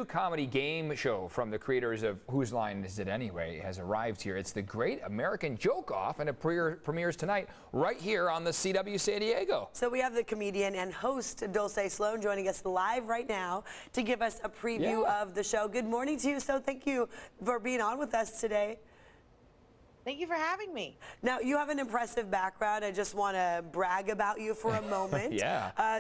New comedy game show from the creators of Whose Line Is It Anyway has arrived here. It's the Great American Joke Off, and it premieres tonight right here on the CW San Diego. So we have the comedian and host Dulcé Sloan joining us live right now to give us a preview of the show. Good morning to you. So thank you for being on with us today. Thank you for having me. Now, you have an impressive background. I just want to brag about you for a moment.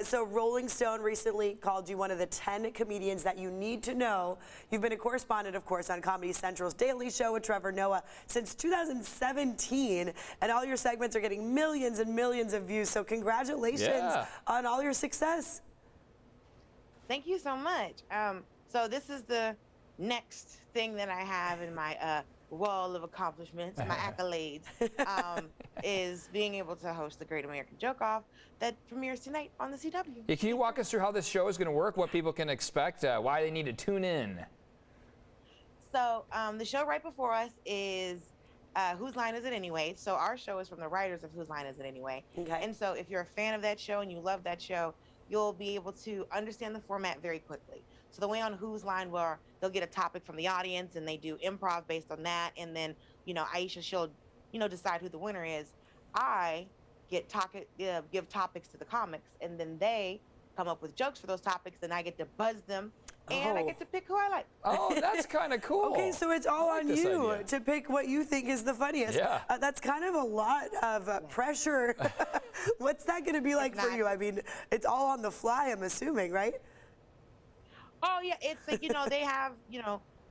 So Rolling Stone recently called you one of the 10 comedians that you need to know. You've been a correspondent, of course, on Comedy Central's Daily Show with Trevor Noah since 2017, and all your segments are getting millions and millions of views. So congratulations on all your success. Thank you so much. So this is the next thing that I have in my wall of accomplishments, my accolades, is being able to host the Great American Joke Off that premieres tonight on the CW. Can you walk us through how this show is going to work, what people can expect, why they need to tune in? So the show right before us is Whose Line Is It Anyway? So our show is from the writers of Whose Line Is It Anyway? And so if you're a fan of that show and you love that show, you'll be able to understand the format very quickly. So the way on Whose Line, where they'll get a topic from the audience and they do improv based on that, and then, you know, Aisha, she'll, decide who the winner is. I get give topics to the comics, and then they come up with jokes for those topics, and I get to buzz them, and I get to pick who I like. Oh, that's kind of cool. Okay, so it's all on you to pick what you think is the funniest. That's kind of a lot of pressure. What's that going to be like for you? I mean, it's all on the fly, I'm assuming, right? Oh yeah, it's like,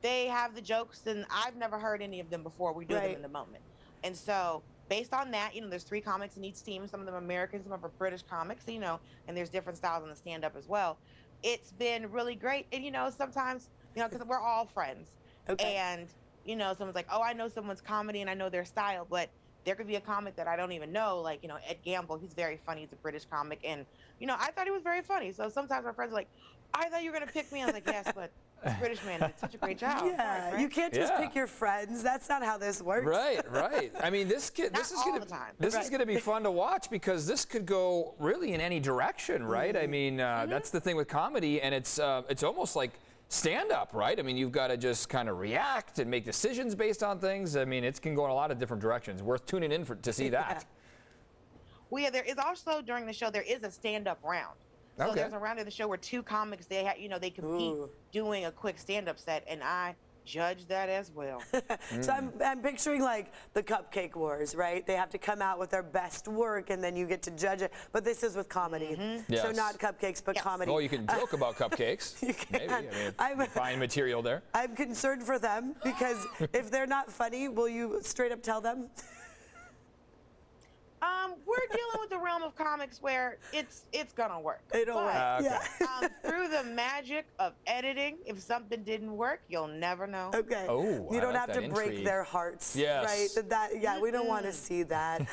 they have the jokes, and I've never heard any of them before. We do them in the moment. And so based on that, there's 3 comics in each team, some of them American, some of them are British comics, and there's different styles on the stand-up as well. It's been really great. And sometimes, because we're all friends. And, someone's like, oh, I know someone's comedy and I know their style, but there could be a comic that I don't even know, like, Ed Gamble. He's very funny. He's a British comic. And, I thought he was very funny. So sometimes my friends are like, I thought you were going to pick me. I was like, yes, but this British man did such a great job. Yeah, you can't just pick your friends. That's not how this works. Right. I mean, this is going to be fun to watch, because this could go really in any direction, right? I mean, that's the thing with comedy, and it's almost like stand-up, right? I mean, you've got to just kind of react and make decisions based on things. I mean, it can go in a lot of different directions. Worth tuning in to see that. Well, yeah, there is also, during the show, there is a stand-up round. So there's a round of the show where 2 comics, they compete doing a quick stand-up set, and I judge that as well. So I'm picturing like the Cupcake Wars, right? They have to come out with their best work, and then you get to judge it. But this is with comedy, so not cupcakes, but comedy. Well, you can joke about cupcakes. You can. Maybe. I mean, find material there. I'm concerned for them, because if they're not funny, will you straight up tell them? We're dealing with the realm of comics where it's gonna work. It'll work. Through the magic of editing, if something didn't work, you'll never know. Okay. Oh, you don't have to break their hearts. Right? We don't want to see that.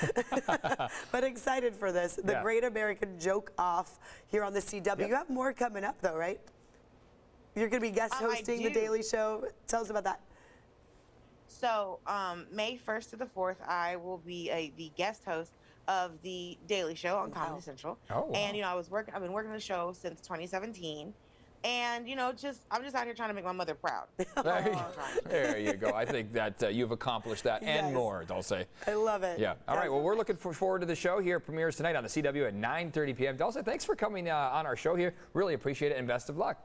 But excited for this. The Great American Joke Off here on the CW. You have more coming up, though, right? You're going to be guest hosting the Daily Show. Tell us about that. So May 1st to the 4th, I will be the guest host of the Daily Show on Comedy Central. And I've been working the show since 2017, and I'm just out here trying to make my mother proud. There you go. I think that you've accomplished that and more, Dulcé. I love it. Yeah. All right. Well, we're looking forward to the show here. It premieres tonight on the CW at 9:30 p.m. Dulcé, thanks for coming on our show here. Really appreciate it, and best of luck.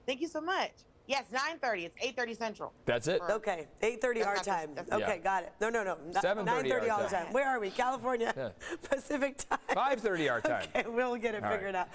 Thank you so much. Yes, 9:30. It's 8:30 Central. That's it. Okay, 8:30 our time. Okay, got it. No. 9:30 our time. Where are we? California. Pacific time. 5:30 our time. Okay, we'll get it figured out.